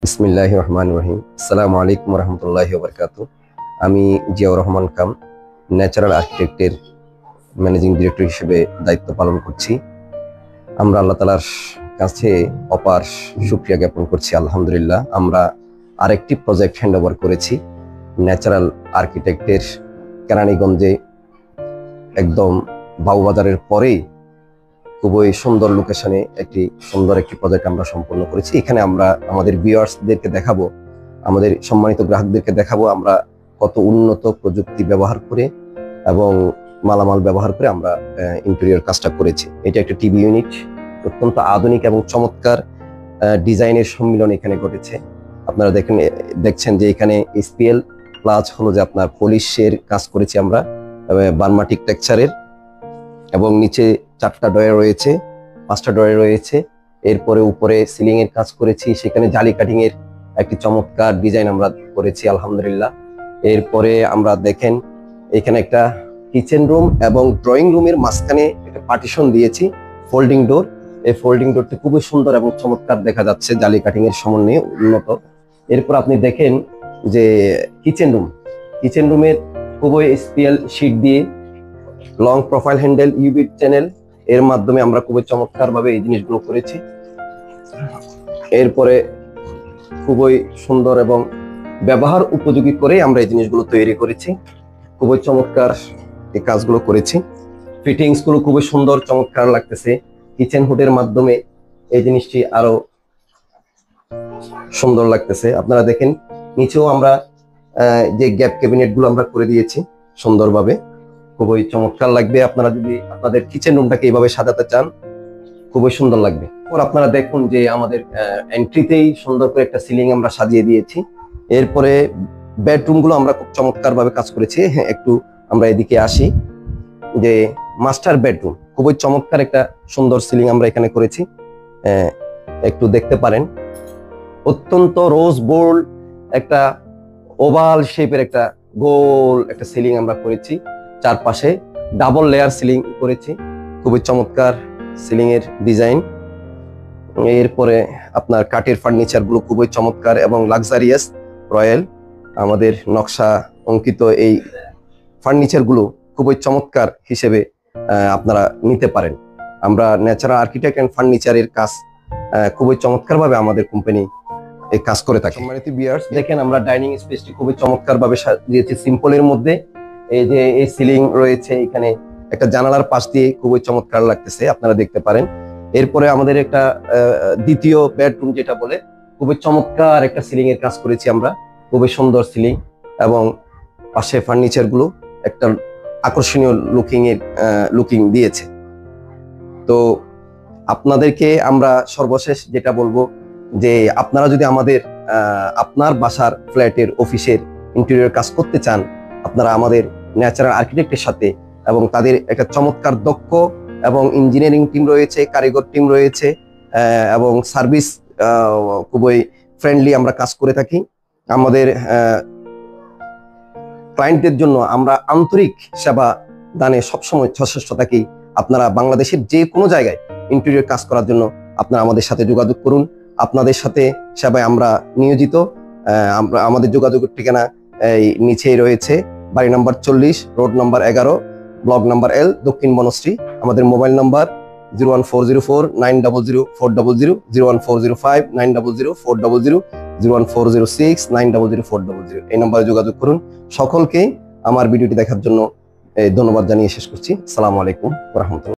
বিসমিল্লাহির রহমানির রহিম। আসসালামু আলাইকুম রহমতুল্লাহি ওয়া বারাকাতুহু। আমি জিয়াউর রহমান কাম ন্যাচারাল আর্কিটেক্টের ম্যানেজিং ডিরেক্টর হিসেবে দায়িত্ব পালন করছি। আমরা আল্লাহ তাআলার কাছে অপার শুকরিয়া জ্ঞাপন করছি। আলহামদুলিল্লাহ, আমরা আরেকটি প্রজেক্ট হ্যান্ডওভার করেছি ন্যাচারাল আর্কিটেক্টের কেরানীগঞ্জে, একদম বাবুবাজারের পরেই খুবই সুন্দর লোকেশনে একটি সুন্দর প্রজেক্ট আমরা সম্পন্ন করেছি। এখানে আমরা আমাদের ভিউয়ার্সদেরকে দেখাবো, আমাদের সম্মানিত গ্রাহকদেরকে দেখাবো আমরা কত উন্নত প্রযুক্তি ব্যবহার করে এবং মালামাল ব্যবহার করে আমরা ইন্টেরিয়র কাজটা করেছি। এটা একটা টিভি ইউনিট, অত্যন্ত আধুনিক এবং চমৎকার ডিজাইনের সম্মিলন এখানে ঘটেছে। আপনারা দেখছেন যে এখানে এসপিএল প্লাস হলো যে আপনার পলিশের কাজ করেছি আমরা, বার্মাটিক টেক্সচারের, এবং নিচে 4টা ডয়ার রয়েছে, 5টা ডয়ার রয়েছে। এরপরে উপরে সিলিং এর কাজ করেছি, সেখানে জালি কাটিং এর একটি চমৎকার ডিজাইন আমরা করেছি আলহামদুলিল্লাহ। এরপরে আমরা দেখেন এখানে একটা কিচেন রুম এবং ড্রয়িং রুমের মাঝখানে একটা পার্টিশন দিয়েছি, ফোল্ডিং ডোর। এই ফোল্ডিং ডোরটি খুবই সুন্দর এবং চমৎকার দেখা যাচ্ছে, জালি কাটিং এর সমন্বয়ে উন্নত। এরপর আপনি দেখেন যে কিচেন রুমের খুবই এসপিএল শীট দিয়ে লং প্রোফাইল হ্যান্ডেল ইউবি চ্যানেল এর মাধ্যমে আমরা খুবই চমৎকার ভাবে এই জিনিসগুলো করেছি। এরপরে খুবই সুন্দর এবং ব্যবহার উপযোগী করে আমরা এই জিনিসগুলো তৈরি করেছি, খুবই চমৎকার এই কাজগুলো করেছি। ফিটিংস গুলো খুবই সুন্দর চমৎকার লাগতেছে। কিচেন হুডের মাধ্যমে এই জিনিসটি আরো সুন্দর লাগতেছে। আপনারা দেখেন নিচেও আমরা যে গ্যাপ ক্যাবিনেট গুলো আমরা করে দিয়েছি সুন্দরভাবে, খুবই চমৎকার লাগবে। আপনারা যদি আপনাদের কিচেন রুমটাকে এইভাবে সাজাতে চান খুবই সুন্দর লাগবে। আপনারা দেখুন যে আমাদের এন্ট্রিতেই সুন্দর করে একটা সিলিং আমরা সাজিয়ে দিয়েছি। এরপরে বেডরুম গুলো আমরা খুব চমৎকার ভাবে কাজ করেছি। হ্যাঁ, একটু আমরা এদিকে আসি, যে মাস্টার বেডরুম খুবই চমৎকার একটা সুন্দর সিলিং আমরা এখানে করেছি, একটু দেখতে পারেন। অত্যন্ত রোজ গোল্ড একটা ওভাল শেপের একটা গোল একটা সিলিং আমরা করেছি, চারপাশে ডাবল লেয়ার সিলিং করেছি, খুবই চমৎকার সিলিং এর ডিজাইন। এরপরে আপনার কাঠের ফার্নিচার গুলো খুবই চমৎকার এবং লাক্সারিয়াস রয়্যাল, আমাদের নকশা অঙ্কিত এই ফার্নিচার গুলো খুবই চমৎকার হিসেবে আপনারা নিতে পারেন। আমরা ন্যাচারাল আর্কিটেক্ট এন্ড ফার্নিচারের কাজ খুবই চমৎকার ভাবে আমাদের কোম্পানি এই কাজ করে থাকে। সম্মানিত ভিউয়ার্স, দেখেন আমরা ডাইনিং স্পেসটি খুবই চমৎকার ভাবে সাজিয়েছি সিম্পলের মধ্যে। এই যে এই সিলিং রয়েছে, এখানে একটা জানালার পাশ দিয়ে খুবই চমৎকার লাগতেছে, আপনারা দেখতে পারেন। এরপরে আমাদের একটা দ্বিতীয় বেডরুম যেটা বলে, খুবই চমৎকার একটা সিলিং এর কাজ করেছি আমরা, খুবই সুন্দর সিলিং এবং পাশে ফার্নিচার গুলো একটা আকর্ষণীয় লুকিং দিয়েছে। তো আপনাদেরকে আমরা সর্বশেষ যেটা বলবো যে আপনারা যদি আমাদের আপনার বাসার ফ্ল্যাটের অফিসের ইন্টেরিয়র কাজ করতে চান, আপনারা আমাদের ন্যাচারাল আর্কিটেক্টের সাথে, এবং তাদের একটা চমৎকার দক্ষ এবং ইঞ্জিনিয়ারিং টিম রয়েছে, কারিগর টিম রয়েছে, এবং সার্ভিস খুবই ফ্রেন্ডলি আমরা কাজ করে থাকি। আমাদের ক্লায়েন্টদের জন্য আমরা আন্তরিক সেবা দানে সবসময় সচেষ্ট থাকি। আপনারা বাংলাদেশের যে কোনো জায়গায় ইন্টেরিয়র কাজ করার জন্য আপনারা আমাদের সাথে যোগাযোগ করুন। আপনাদের সাথে সেবায় আমরা নিয়োজিত। আমাদের যোগাযোগের ঠিকানা এই নিচেই রয়েছে, বাড়ি number 40, road number 11, block number L, দক্ষিণ বনশ্রী। আমাদের মোবাইল নাম্বার 0140400900400, 01405900400, 01406900400। এই নাম্বারে যোগাযোগ করুন। সকলকে আমার ভিডিওটি দেখার জন্য ধন্যবাদ জানিয়ে শেষ করছি। আসসালামু আলাইকুম ওয়া রাহমাতুল্লাহ।